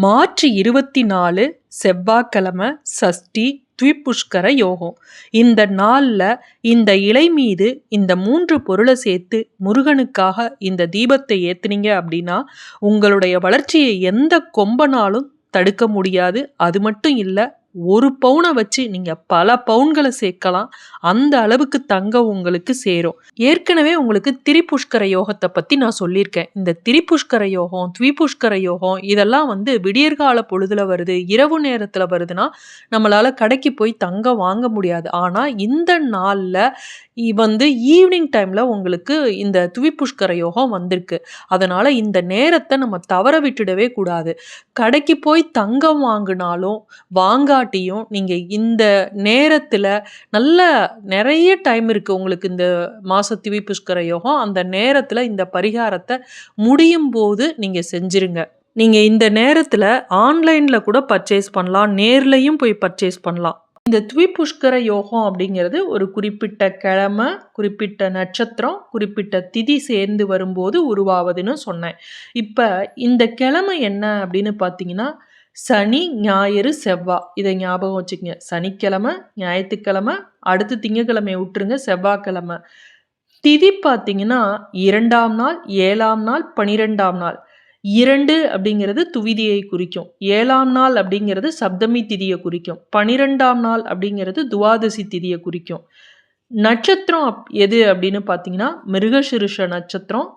March 24 செவ்வாய்க்கிழமை சஷ்டி த்விபுஷ்கர யோகம். இந்த நாளில் இந்த இலை மீது இந்த 3 பொருளை சேர்த்து முருகனுக்காக இந்த தீபத்தை ஏற்றுனீங்க அப்படின்னா உங்களுடைய வளர்ச்சியை எந்த கொம்பனாலும் தடுக்க முடியாது. அது மட்டும் இல்லை, 1 பவுனை வச்சு நீங்கள் பல பவுன்களை சேர்க்கலாம். அந்த அளவுக்கு தங்கம் உங்களுக்கு சேரும். ஏற்கனவே உங்களுக்கு திரிபுஷ்கர யோகத்தை பற்றி நான் சொல்லியிருக்கேன். இந்த திரிபுஷ்கர யோகம், த்விபுஷ்கர யோகம் இதெல்லாம் விடியற்கால பொழுதுல வருது, இரவு நேரத்தில் வருதுன்னா நம்மளால் கடைக்கு போய் தங்கம் வாங்க முடியாது. ஆனால் இந்த நாளில் ஈவினிங் டைமில் உங்களுக்கு இந்த த்விபுஷ்கர யோகம் வந்திருக்கு. அதனால் இந்த நேரத்தை நம்ம தவற விட்டுடவே கூடாது. கடைக்கு போய் தங்கம் வாங்கினாலும் வாங்காட்டியும் நீங்கள் இந்த நேரத்தில் நிறைய டைம் இருக்குது உங்களுக்கு. இந்த மாத த்விபுஷ்கர யோகம் அந்த நேரத்தில் இந்த பரிகாரத்தை முடியும் போது நீங்கள் செஞ்சிருங்க. நீங்கள் இந்த நேரத்தில் ஆன்லைனில் கூட பர்ச்சேஸ் பண்ணலாம், நேர்லையும் போய் பர்ச்சேஸ் பண்ணலாம். இந்த த்விபுஷ்கர யோகம் அப்படிங்கிறது ஒரு குறிப்பிட்ட கிழமை, குறிப்பிட்ட நட்சத்திரம், குறிப்பிட்ட திதி சேர்ந்து வரும்போது உருவாவதுன்னு சொன்னேன். இப்போ இந்த கிழமை என்ன அப்படின்னு பார்த்தீங்கன்னா சனி, ஞாயிறு, செவ்வாய். இதை ஞாபகம் வச்சுக்கங்க. சனிக்கிழமை, ஞாயிற்றுக்கிழமை, அடுத்து திங்கக்கிழமை விட்டுருங்க, செவ்வாய்க்கிழமை. திதி பார்த்தீங்கன்னா 2ஆம் நாள், 7ஆம் நாள், 12ஆம் நாள். 2 அப்படிங்கிறது துவிதியை குறிக்கும். 7ஆம் நாள் அப்படிங்கிறது சப்தமி திதியை குறிக்கும். 12ஆம் நாள் அப்படிங்கிறது துவாதசி திதியை குறிக்கும். நட்சத்திரம் எது அப்படின்னு பார்த்தீங்கன்னா மிருகசிருஷ நட்சத்திரம்,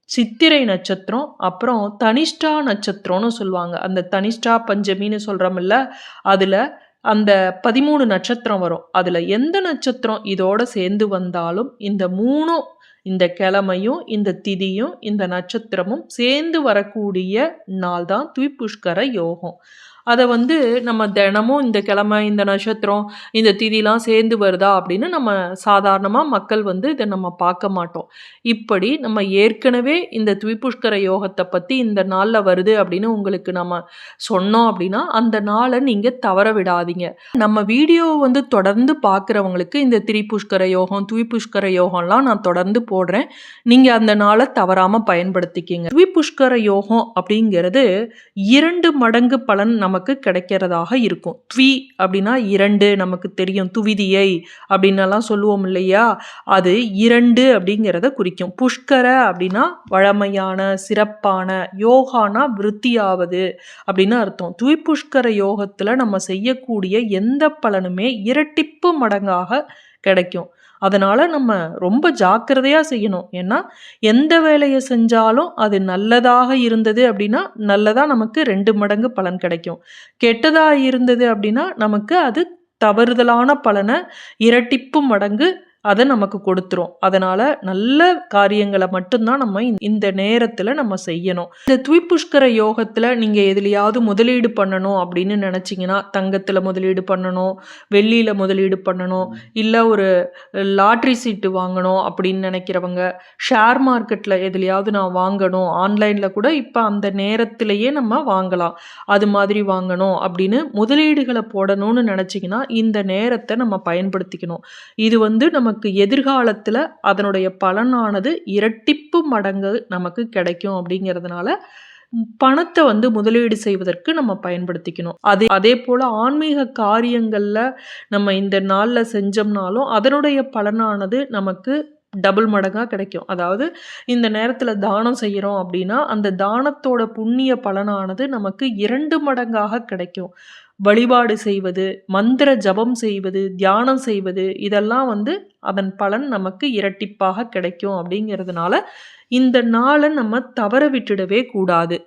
சித்திரை நட்சத்திரம், அப்புறம் தனிஷ்டா நட்சத்திரம்னு சொல்லுவாங்க. அந்த தனிஷ்டா பஞ்சமின்னு சொல்கிறோமில்ல, அதில் அந்த 13 நட்சத்திரம் வரும். அதில் எந்த நட்சத்திரம் இதோட சேர்ந்து வந்தாலும் இந்த 3 இந்த கிழமையும் இந்த திதியும் இந்த நட்சத்திரமும் சேர்ந்து வரக்கூடிய நாள் தான் த்விபுஷ்கர யோகம். அதை நம்ம தினமும் இந்த கிழமை, இந்த நட்சத்திரம், இந்த திதிலாம் சேர்ந்து வருதா அப்படின்னு நம்ம சாதாரணமாக மக்கள் இதை நம்ம பார்க்க மாட்டோம். இப்படி நம்ம ஏற்கனவே இந்த த்விபுஷ்கர யோகத்தை பற்றி இந்த நாளில் வருது அப்படின்னு உங்களுக்கு நம்ம சொன்னோம் அப்படின்னா அந்த நாளை நீங்கள் தவற விடாதீங்க. நம்ம வீடியோ தொடர்ந்து பார்க்குறவங்களுக்கு இந்த திரிபுஷ்கர யோகம், த்விபுஷ்கர யோகம்லாம் நான் தொடர்ந்து போடுறேன். நீங்கள் அந்த நாளை தவறாமல் பயன்படுத்திக்கிங்க. த்விபுஷ்கர யோகம் அப்படிங்கிறது 2 மடங்கு பலன் நமக்கு கிடைக்கிறதாக இருக்கும். த்வி அப்படின்னா 2, நமக்கு தெரியும். துவிதியை அப்படின்னலாம் சொல்லுவோம் இல்லையா, அது 2 அப்படிங்கிறத குறிக்கும். புஷ்கர அப்படின்னா வழமையான, சிறப்பான, யோகானா விருத்தியாவது அப்படின்னு அர்த்தம். த்விபுஷ்கர யோகத்துல நம்ம செய்யக்கூடிய எந்த பலனுமே இரட்டிப்பு மடங்காக கிடைக்கும். அதனால் நம்ம ரொம்ப ஜாக்கிரதையாக செய்யணும். ஏன்னா எந்த வேலையை செஞ்சாலும் அது நல்லதாக இருந்தது அப்படின்னா நல்லதாக நமக்கு 2 மடங்கு பலன் கிடைக்கும். கெட்டதாக இருந்தது அப்படின்னா நமக்கு அது தவறுதலான பலனை இரட்டிப்பு மடங்கு அதை நமக்கு கொடுத்துரும். அதனால் நல்ல காரியங்களை மட்டும்தான் நம்ம இந்த நேரத்தில் நம்ம செய்யணும். இந்த த்விபுஷ்கர யோகத்தில் நீங்கள் எதுலையாவது முதலீடு பண்ணணும் அப்படின்னு நினச்சிங்கன்னா, தங்கத்தில் முதலீடு பண்ணணும், வெள்ளியில் முதலீடு பண்ணணும், இல்லை ஒரு லாட்ரி சீட்டு வாங்கணும் அப்படின்னு நினைக்கிறவங்க, ஷேர் மார்க்கெட்டில் எதுலையாவது நான் வாங்கணும், ஆன்லைனில் கூட இப்போ அந்த நேரத்திலேயே நம்ம வாங்கலாம், அது மாதிரி வாங்கணும் அப்படின்னு முதலீடுகளை போடணும்னு நினச்சிங்கன்னா இந்த நேரத்தை நம்ம பயன்படுத்திக்கணும். இது நமக்கு எதிர்காலத்தில் அதனுடைய பலனானது இரட்டிப்பு மடங்கு நமக்கு கிடைக்கும். அப்படிங்கிறதுனால பணத்தை முதலீடு செய்வதற்கு நம்ம பயன்படுத்திக்கணும். அதே போல் ஆன்மீக காரியங்களில் நம்ம இந்த நாளில் செஞ்சோம்னாலும் அதனுடைய பலனானது நமக்கு டபுள் மடங்காக கிடைக்கும். அதாவது இந்த நேரத்தில் தானம் செய்கிறோம் அப்படின்னா அந்த தானத்தோட புண்ணிய பலனானது நமக்கு 2 மடங்காக கிடைக்கும். வழிபாடு செய்வது, மந்திர ஜபம் செய்வது, தியானம் செய்வது இதெல்லாம் அதன் பலன் நமக்கு இரட்டிப்பாக கிடைக்கும். அப்படிங்கிறதுனால இந்த நாளை நம்ம தவற விட்டுடவே கூடாது.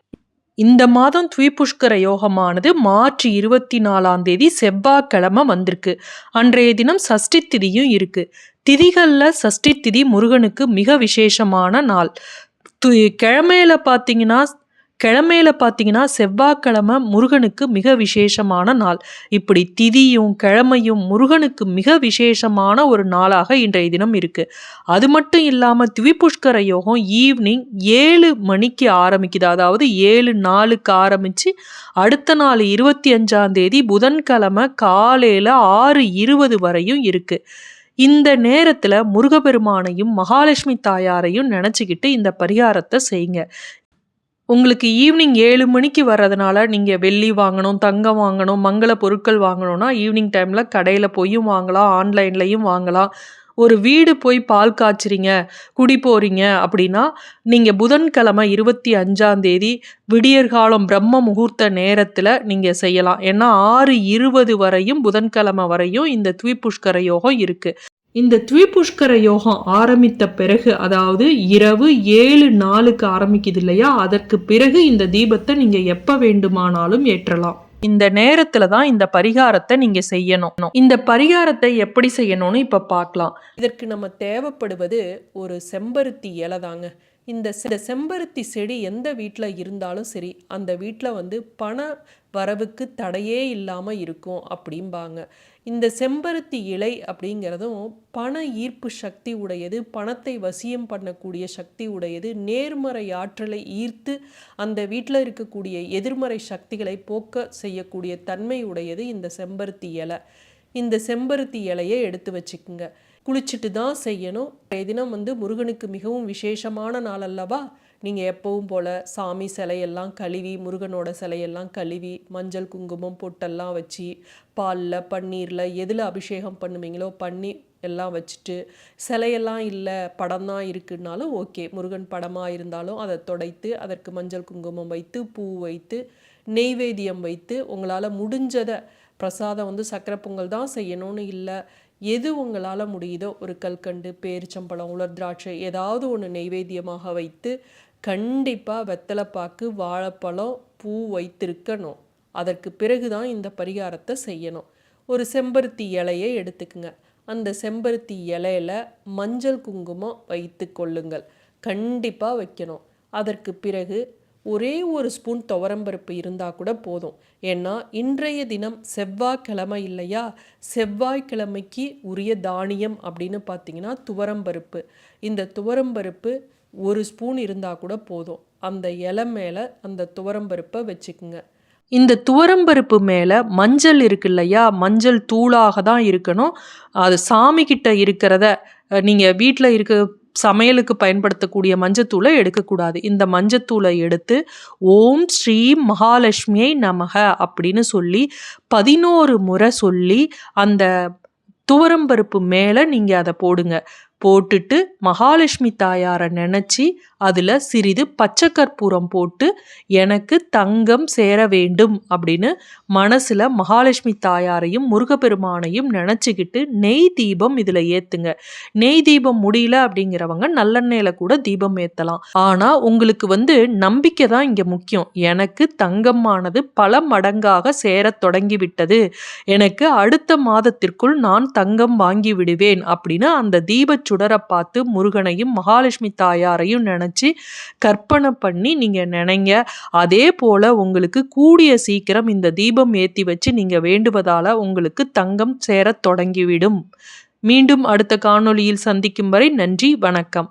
இந்த மாதம் த்விபுஷ்கர யோகமானது மார்ச் 24ஆம் தேதி செவ்வாய்க்கிழமை வந்திருக்கு. அன்றைய தினம் சஷ்டி திதியும் இருக்கு. திதிகளில் சஷ்டி திதி முருகனுக்கு மிக விசேஷமான நாள். கிழமையில பார்த்தீங்கன்னா செவ்வாய்க்கிழமை முருகனுக்கு மிக விசேஷமான நாள். இப்படி திதியும் கிழமையும் முருகனுக்கு மிக விசேஷமான ஒரு நாளாக இன்றைய தினம் இருக்கு. அது மட்டும் இல்லாமல் த்விபுஷ்கர யோகம் ஈவினிங் 7 மணிக்கு ஆரம்பிக்குது. அதாவது 7:04 ஆரம்பித்து அடுத்த நாள் 25ஆம் தேதி புதன்கிழமை காலையில் 6:20 வரையும் இருக்கு. இந்த நேரத்தில் முருகப்பெருமானையும் மகாலட்சுமி தாயாரையும் நினச்சிக்கிட்டு இந்த பரிகாரத்தை செய்யுங்க. உங்களுக்கு ஈவினிங் 7 மணிக்கு வர்றதுனால நீங்கள் வெள்ளி வாங்கணும், தங்கம் வாங்கணும், மங்கள பொருட்கள் வாங்கணும்னா ஈவினிங் டைமில் கடையில் போயும் வாங்கலாம், ஆன்லைன்லையும் வாங்கலாம். ஒரு வீடு போய் பால் காய்ச்சுறீங்க, குடி போறீங்க அப்படின்னா, நீங்க புதன்கிழமை 25ஆம் தேதி விடியற்காலம் பிரம்ம முகூர்த்த நேரத்துல நீங்க செய்யலாம். ஏன்னா 6:20 வரையும் புதன்கிழமை வரையும் இந்த த்விபுஷ்கர யோகம் இருக்கு. இந்த த்விபுஷ்கர யோகம் ஆரம்பித்த பிறகு, அதாவது இரவு 7:04க்கு ஆரம்பிக்குது இல்லையா, அதற்கு பிறகு இந்த தீபத்தை நீங்க எப்ப வேண்டுமானாலும் ஏற்றலாம். இந்த நேரத்துல தான் இந்த பரிகாரத்தை நீங்க செய்யணும். இந்த பரிகாரத்தை எப்படி செய்யணும்னு இப்ப பார்க்கலாம். இதற்கு நம்ம தேவைப்படுவது ஒரு செம்பருத்தி இலை தாங்க. இந்த செம்பருத்தி செடி எந்த வீட்டில் இருந்தாலும் சரி, அந்த வீட்டில் பண வரவுக்கு தடையே இல்லாமல் இருக்கும் அப்படிம்பாங்க. இந்த செம்பருத்தி இலை அப்படிங்கிறதும் பண ஈர்ப்பு சக்தி உடையது, பணத்தை வசியம் பண்ணக்கூடிய சக்தி உடையது, நேர்மறை ஆற்றலை ஈர்த்து அந்த வீட்டில் இருக்கக்கூடிய எதிர்மறை சக்திகளை போக்க செய்யக்கூடிய தன்மை உடையது இந்த செம்பருத்தி இலை. இந்த செம்பருத்தி இலையை எடுத்து வச்சுக்குங்க. குளிச்சுட்டு தான் செய்யணும். தினம் முருகனுக்கு மிகவும் விசேஷமான நாள் அல்லவா. நீங்கள் எப்பவும் போல் சாமி சிலையெல்லாம் கழுவி, முருகனோட சிலையெல்லாம் கழுவி, மஞ்சள் குங்குமம் பொட்டெல்லாம் வச்சு, பாலில் பன்னீரில் எதில் அபிஷேகம் பண்ணுவீங்களோ பண்ணி எல்லாம் வச்சுட்டு, சிலையெல்லாம் இல்லை படம் தான் இருக்குன்னாலும் ஓகே, முருகன் படமாக இருந்தாலும் அதை துடைத்து அதற்கு மஞ்சள் குங்குமம் வைத்து, பூ வைத்து, நெய்வேத்தியம் வைத்து, உங்களால் முடிஞ்சதை பிரசாதம் சக்கரை பொங்கல் தான் செய்யணும்னு இல்லை, எது உங்களால் முடியுதோ ஒரு கல்கண்டு, பேரிச்சம்பழம், உலர் திராட்சை ஏதாவது ஒன்று நெய்வேத்தியமாக வைத்து, கண்டிப்பாக வெத்தலைப்பாக்கு, வாழைப்பழம், பூ வைத்திருக்கணும். அதற்கு பிறகு தான் இந்த பரிகாரத்தை செய்யணும். ஒரு செம்பருத்தி இலையை எடுத்துக்குங்க. அந்த செம்பருத்தி இலையில மஞ்சள் குங்குமம் வைத்து கொள்ளுங்கள். கண்டிப்பாக வைக்கணும். அதற்கு பிறகு ஒரே ஒரு ஸ்பூன் துவரம்பருப்பு இருந்தால் கூட போதும். ஏன்னா இன்றைய தினம் செவ்வாய்க்கிழமை இல்லையா, செவ்வாய்க்கிழமைக்கு உரிய தானியம் அப்படின்னு பார்த்தீங்கன்னா துவரம்பருப்பு. இந்த துவரம்பருப்பு ஒரு ஸ்பூன் இருந்தால் கூட போதும். அந்த இலை மேலே அந்த துவரம்பருப்பை வச்சுக்குங்க. இந்த துவரம்பருப்பு மேலே மஞ்சள் இருக்கு இல்லையா, மஞ்சள் தூளாக தான் இருக்கணும். அது சாமி கிட்ட இருக்கிறத நீங்கள் வீட்டில் இருக்க சமையலுக்கு பயன்படுத்தக்கூடிய மஞ்சத்தூளை எடுக்கக்கூடாது. இந்த மஞ்சத்தூளை எடுத்து ஓம் ஸ்ரீ மகாலட்சுமியை நமக அப்படின்னு சொல்லி 11 முறை சொல்லி அந்த துவரம்பருப்பு மேலே நீங்கள் அதை போடுங்க. போட்டுட்டு மகாலட்சுமி தாயாரை நினச்சி அதில் சிறிது பச்சை கற்பூரம் போட்டு எனக்கு தங்கம் சேர வேண்டும் அப்படின்னு மனசில் மகாலட்சுமி தாயாரையும் முருகப்பெருமானையும் நினச்சிக்கிட்டு நெய் தீபம் இதில் ஏற்றுங்க. நெய் தீபம் முடியல அப்படிங்கிறவங்க நல்லெண்ணெயில் கூட தீபம் ஏற்றலாம். ஆனால் உங்களுக்கு நம்பிக்கை தான் இங்கே முக்கியம். எனக்கு தங்கமானது பல மடங்காக சேரத் தொடங்கிவிட்டது, எனக்கு அடுத்த மாதத்திற்குள் நான் தங்கம் வாங்கி விடுவேன் அப்படின்னு அந்த தீப சுடரை பார்த்து முருகனையும் மகாலட்சுமி தாயாரையும் நினைச்சு கற்பனை பண்ணி நீங்க நினைங்க. அதே போல உங்களுக்கு கூடிய சீக்கிரம் இந்த தீபம் ஏத்தி வச்சு நீங்க வேண்டுவதால உங்களுக்கு தங்கம் சேரத் தொடங்கிவிடும். மீண்டும் அடுத்த காணொளியில் சந்திக்கும் வரை நன்றி, வணக்கம்.